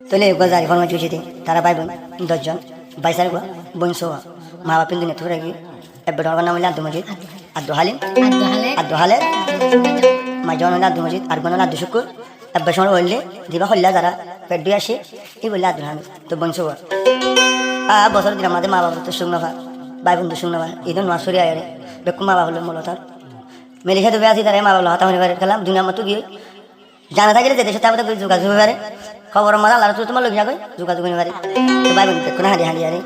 তলে গজারি ফর্মা চুষিতে তারা ভাই বোন 10 জন 22 গো বোন সহ মা বাপ দিনে থুরে গিয়ে এবে ডরবার নাম হইলে আব্দুল মজিদ আব্দুল হালিম আব্দুল হালে মা জন হইলে আব্দুল মজিদ আর বোন হইলে আব্দুল শুকুর এবে সময় হইলে দিবা হইলা যারা পেট দিয়ে আসে এই বললে আব্দুল হামিদ তো বোন সহ বছর দিন আমাদের মা বাবা তো শুকনো ভা ভাই বোন তো শুকনো ভা ঈদ নোয়া সরিয়ে আয় বেকুম মা বাবা হলো মূলত মেলিসা তো বেশি তারা মা বাবা হতা হতে পারে খেলাম দুনিয়ার মতো গিয়ে জানা থাকলে যে দেশের তারপরে যোগাযোগ হতে পারে খবর মজা আল্লাহ তোমার লোক যাবে যোগাযোগ হতে পারে তো ভাই বোন দেখো না হাঁড়ি হাঁড়ি আরে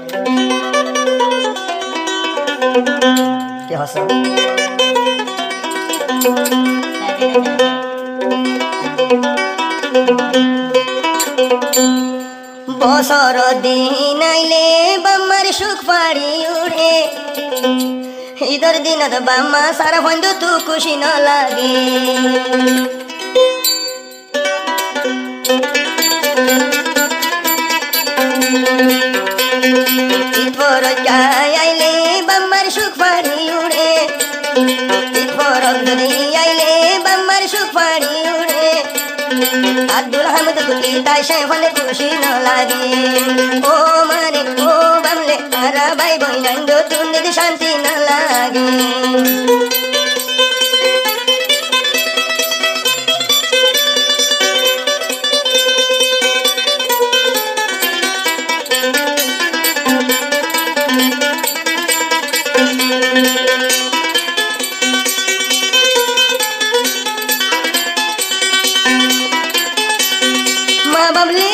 কে হস বছর দিন আইলে বাম্মার সুখ পাড়ি উড়ে ঈদের দিনত বাম্মা সারা বন্ধু তু খুশি ন লাগে আইলে বাম্মার সুখ পাড়ি উড়ে আইলে বাম্মার সুখ পাড়ি উড়ে আব্দুল হামিদ তুই তাই সে ফলে খুশি ন লাগে ও মানে ও বামলে তারা ভাই বই নন্দ তুমি শান্তি ন লাগে মা বাবলি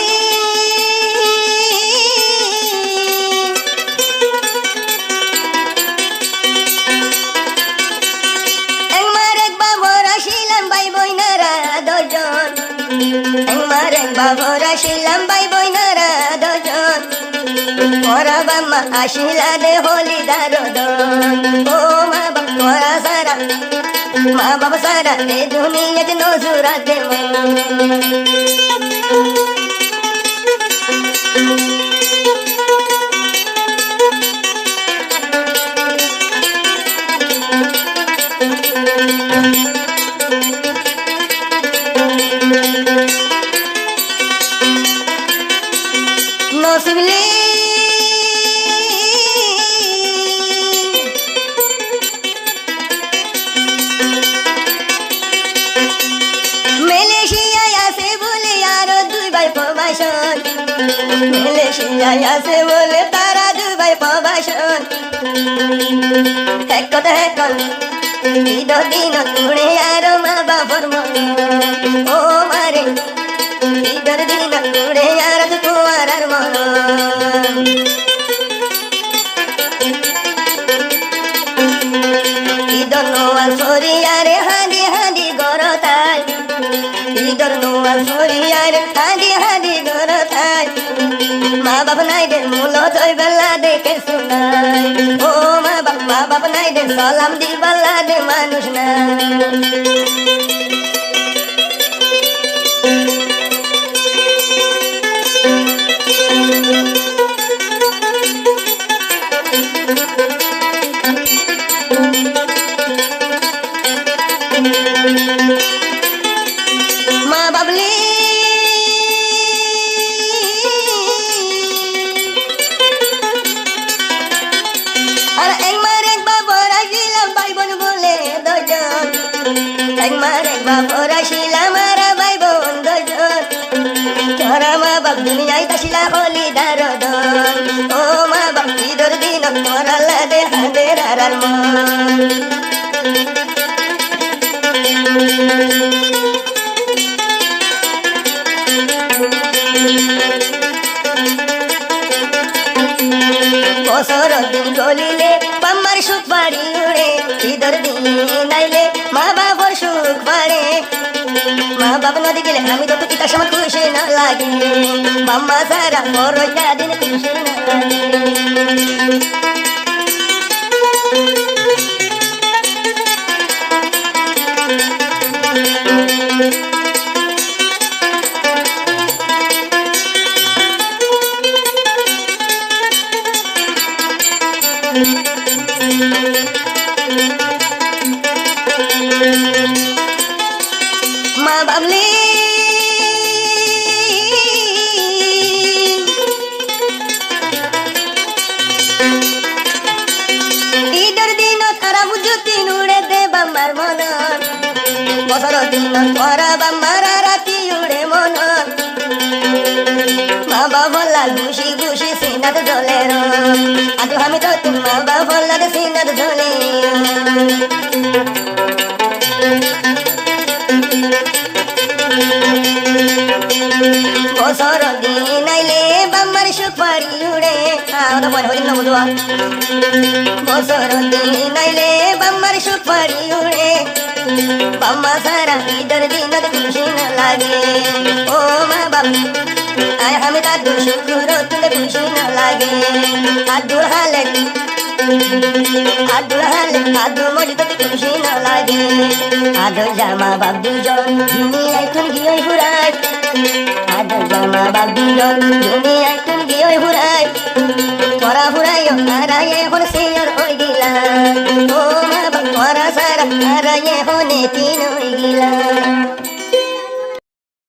একবার একবার ভরা শিলাম ভাই বইনারা দজন একবার একবার ভরা শিলাম ভাই বইনারা দজন ওরা বাম্মা আসিলা দে হলি দারদন ও মা বাবা সারা মা বাবা সারা এ দুনিয়াতে নজুরাতে নসিবলি মালয়েশিয়ায় আছে বলে আরো দুই ভাই প্রবাসন মালয়েশিয়ায় আছে বলে তারা দুই ভাই প্রবাসন এক কথা এখন ঈদ দিন তুড়ে আরো মা বাবার মন ও মারে ঈদের দিন তুড়ে আর তোমার আর মন ঈদর নোয়াল সরিয়ারে হাঁদি হাঁদি গরতায় ঈদর নোয়াল সরিয়ারে হাঁদি হাঁদি গরতায় মা বাপ নাই দে মূল জয় বেলা দেখে শোনায় ও মা বাপ নাই দে সালাম দি বেলা দে মানুষ না মা বাবলি আর একবার একবার বড়া ছিলাম ভাই বোন বলে দজন একবার একবার বড়া ছিলাম আর ভাই বোন দজন তোরা মা বাপ দুনিয়ায় তাসিলা হলি দারদন ও মা বাপ ঈদের দিন তোরা লাদে হাদের আর মন বছর দিন গলিলে বাম্মার সুখ বাড়ি উড়ে ঈদের দিন আইলে মা বাবার সুখ বাড়ে মা বাবা নদী গেলে আমি তো পিতা সময় খুশি না লাগে বাম্মা সারা বড় দিন খুশি না মা বাবলি বছর দিন তোরা বাম্মারা রাতি উড়ে মন মা বাবলা ঘুষি ঘুষি সিনাত জ্বলে আদু আমি তো মা বাবলা সিনাত জ্বলে বছর দিন আইলে বাম্মার সুপারি উড়ে বছর দিন আইলে বাম্মার সুপারি উড়ে বাম্মা সারা ঈদের দিন খুশি না লাগে ও মা বাবা আয় আমি দাদু শুক্র তুলে খুশি না লাগে আদুর হালে আদু মরি তো খুশি না লাগে আদু জামা বাবু জন দুনিয়ায় তুই গিয়ে ঘুরাই আদু জামা বাবু জন দুনিয়ায় তুই গিয়ে ঘুরাই তোরা ঘুরাই হারায় এখন শেয়ার হয়ে গিলা ও মা বাবা তোরা সারা হারায় হনে তিন হয়ে গিলা